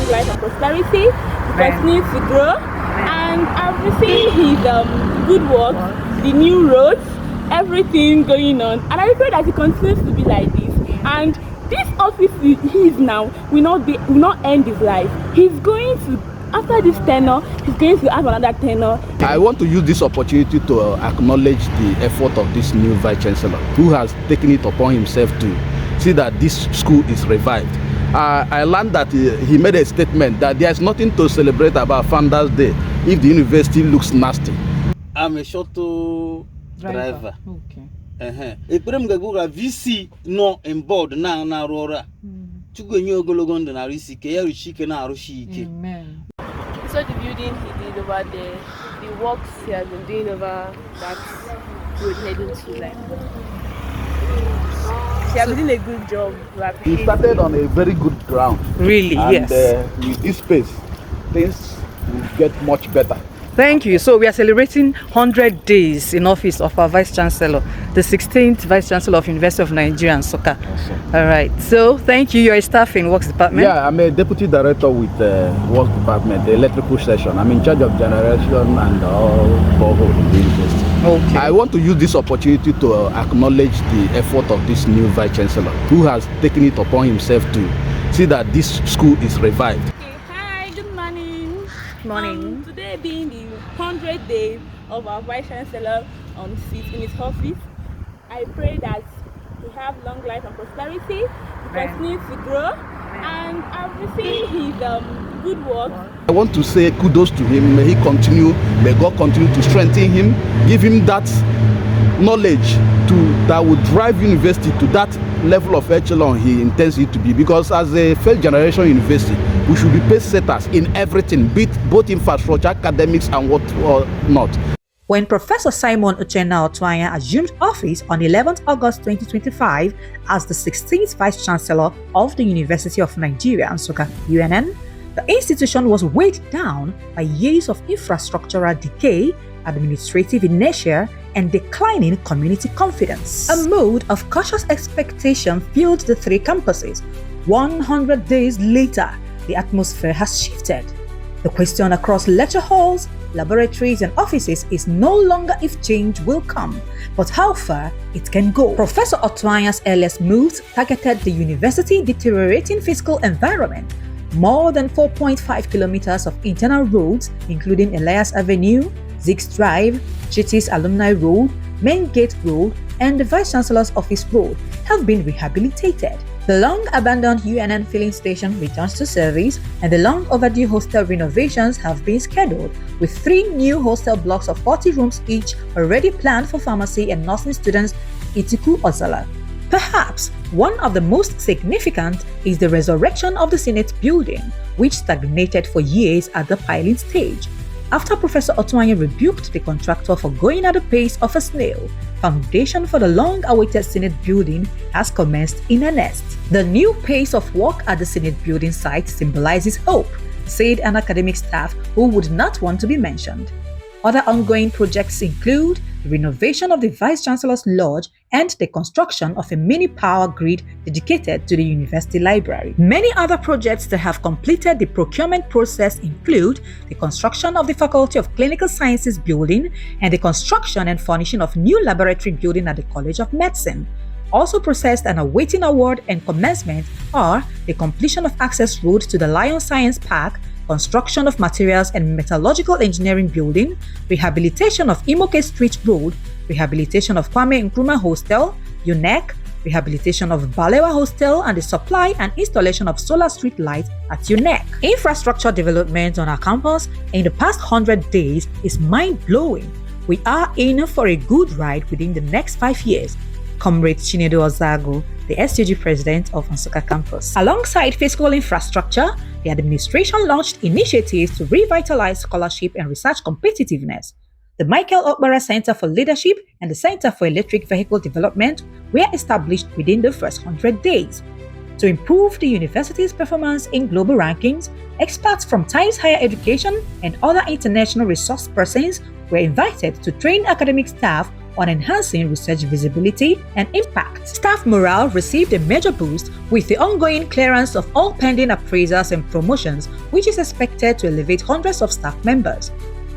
long life and prosperity. He continues to grow, and I've received his good work, the new roads, everything going on, and I pray that he continues to be like this. And this office he is now will not end his life. He's going to, after this tenure, he's going to have another tenure. I want to use this opportunity to acknowledge the effort of this new Vice-Chancellor, who has taken it upon himself to see that this school is revived. I learned that he made a statement that there is nothing to celebrate about Founders Day if the university looks nasty. I'm a shuttle driver. Okay. Eprem Gaguga VC no in board na Aurora. Chugu Gologon and Arisike, Yarishike na Arushike. Amen. So the building he did over there, the works he has been doing over that road heading to like. He has been doing a good job. He started on a very good ground. Really, and, yes. With this space, things will get much better. Thank you. So we are celebrating 100 days in office of our Vice-Chancellor, the 16th Vice-Chancellor of University of Nigeria, Nsukka. Awesome. All right. So thank you. You're a staff in Works Department? Yeah, I'm a deputy director with Works Department, the electrical section. I'm in charge of generation and all borehole in the university. Okay. I want to use this opportunity to acknowledge the effort of this new Vice-Chancellor, who has taken it upon himself to see that this school is revived. Okay, hi, good morning. Morning. Today being the 100th day of our Vice-Chancellor on seat in his office, I pray that he have long life and prosperity, he continues to grow, and I've received his good work. I want to say kudos to him. May God continue to strengthen him, give him that knowledge that will drive university to that level of echelon he intends it to be, because as a first generation university we should be pace setters in everything, both infrastructure, academics and what not. When Professor Simon Uchenna Ortuanya assumed office on 11th August 2025 as the 16th Vice-Chancellor of the University of Nigeria, Nsukka, UNN, the institution was weighed down by years of infrastructural decay, administrative inertia, and declining community confidence. A mood of cautious expectation filled the three campuses. 100 days later, the atmosphere has shifted. The question across lecture halls, laboratories, and offices is no longer if change will come, but how far it can go. Professor Ortuanya's earliest moves targeted the university deteriorating physical environment. More than 4.5 kilometers of internal roads, including Elias Avenue, Ziggs Drive, Chitis Alumni Road, Main Gate Road, and the Vice-Chancellor's Office Road, have been rehabilitated. The long-abandoned UNN filling station returns to service, and the long-overdue hostel renovations have been scheduled, with 3 new hostel blocks of 40 rooms each already planned for pharmacy and nursing students Itiku Ozala. Perhaps one of the most significant is the resurrection of the Senate building, which stagnated for years at the piling stage. After Professor Ortuanya rebuked the contractor for going at the pace of a snail, foundation for the long-awaited Senate building has commenced in earnest. The new pace of work at the Senate building site symbolizes hope, said an academic staff who would not want to be mentioned. Other ongoing projects include the renovation of the Vice-Chancellor's Lodge and the construction of a mini power grid dedicated to the university library. Many other projects that have completed the procurement process include the construction of the Faculty of Clinical Sciences building and the construction and furnishing of new laboratory building at the College of Medicine. Also processed and awaiting award and commencement are the completion of access road to the Lion Science Park, construction of materials and metallurgical engineering building, rehabilitation of Imoke Street Road, rehabilitation of Kwame Nkrumah Hostel, UNEC, rehabilitation of Balewa Hostel, and the supply and installation of solar street lights at UNEC. Infrastructure development on our campus in the past 100 days is mind-blowing. We are in for a good ride within the next 5 years. Comrade Chinedu Ozago, the SUG president of Nsukka campus. Alongside physical infrastructure, the administration launched initiatives to revitalize scholarship and research competitiveness. The Michael Okpara Center for Leadership and the Center for Electric Vehicle Development were established within the first 100 days. To improve the university's performance in global rankings, experts from Times Higher Education and other international resource persons were invited to train academic staff on enhancing research visibility and impact. Staff morale received a major boost with the ongoing clearance of all pending appraisals and promotions, which is expected to elevate hundreds of staff members.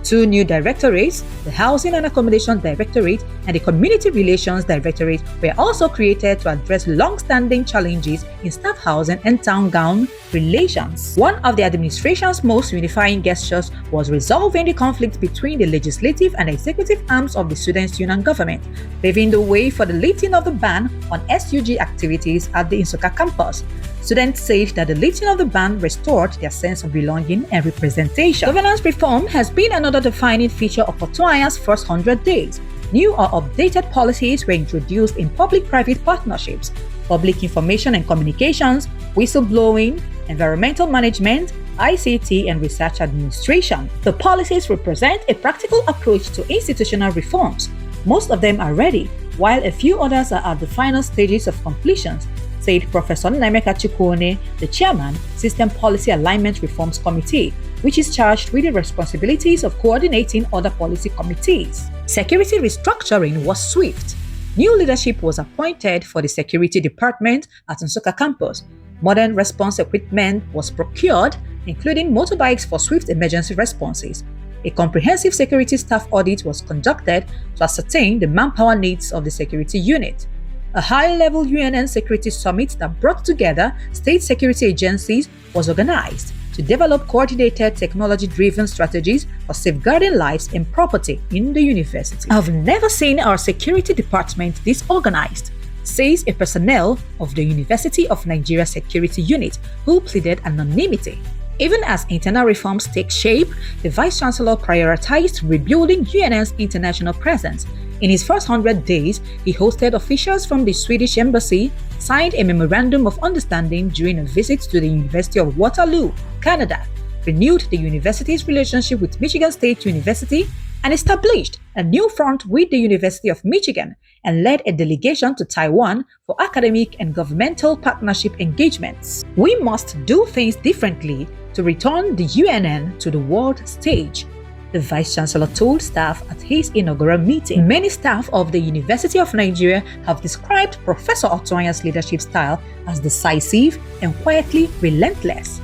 2 new directorates, the Housing and Accommodation Directorate and the Community Relations Directorate, were also created to address long-standing challenges in staff housing and town-gown relations. One of the administration's most unifying gestures was resolving the conflict between the legislative and executive arms of the Students' Union government, paving the way for the lifting of the ban on SUG activities at the Nsukka campus. Students said that the lifting of the ban restored their sense of belonging and representation. Governance reform has been another defining feature of Ortuanya's first 100 days. New or updated policies were introduced in public-private partnerships, public information and communications, whistleblowing, environmental management, ICT, and research administration. The policies represent a practical approach to institutional reforms. Most of them are ready, while a few others are at the final stages of completion, said Professor Nemeka Chukwone, the chairman, System Policy Alignment Reforms Committee, which is charged with the responsibilities of coordinating other policy committees. Security restructuring was swift. New leadership was appointed for the security department at Nsukka campus. Modern response equipment was procured, including motorbikes for swift emergency responses. A comprehensive security staff audit was conducted to ascertain the manpower needs of the security unit. A high-level UNN security summit that brought together state security agencies was organized to develop coordinated technology-driven strategies for safeguarding lives and property in the university. I've never seen our security department this organized, says a personnel of the University of Nigeria Security Unit who pleaded anonymity. Even as internal reforms take shape, the Vice-Chancellor prioritized rebuilding UNN's international presence. In his first 100 days, he hosted officials from the Swedish Embassy, signed a memorandum of understanding during a visit to the University of Waterloo, Canada, renewed the university's relationship with Michigan State University, and established a new front with the University of Michigan, and led a delegation to Taiwan for academic and governmental partnership engagements. We must do things differently to return the UNN to the world stage, the Vice-Chancellor told staff at his inaugural meeting. Many staff of the University of Nigeria have described Professor Ortuanya's leadership style as decisive and quietly relentless.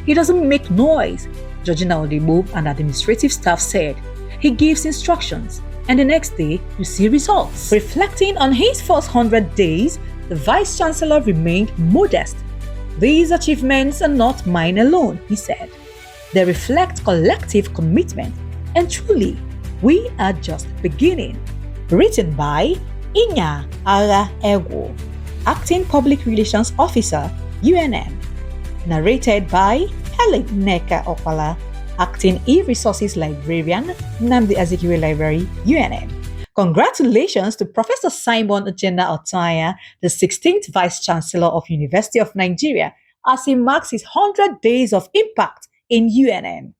He doesn't make noise, Georgina Odibo and administrative staff said. He gives instructions, and the next day you see results. Reflecting on his first 100 days, the Vice-Chancellor remained modest. These achievements are not mine alone, he said. They reflect collective commitment, and truly, we are just beginning. Written by Inya Ara Ego, Acting Public Relations Officer, UNN. Narrated by Helen Neka Opala, Acting E-Resources Librarian, Nnamdi Azikiwe Library, UNN. Congratulations to Professor Simon Uchenna Ortuanya, the 16th Vice-Chancellor of University of Nigeria, as he marks his 100 days of impact in UNN.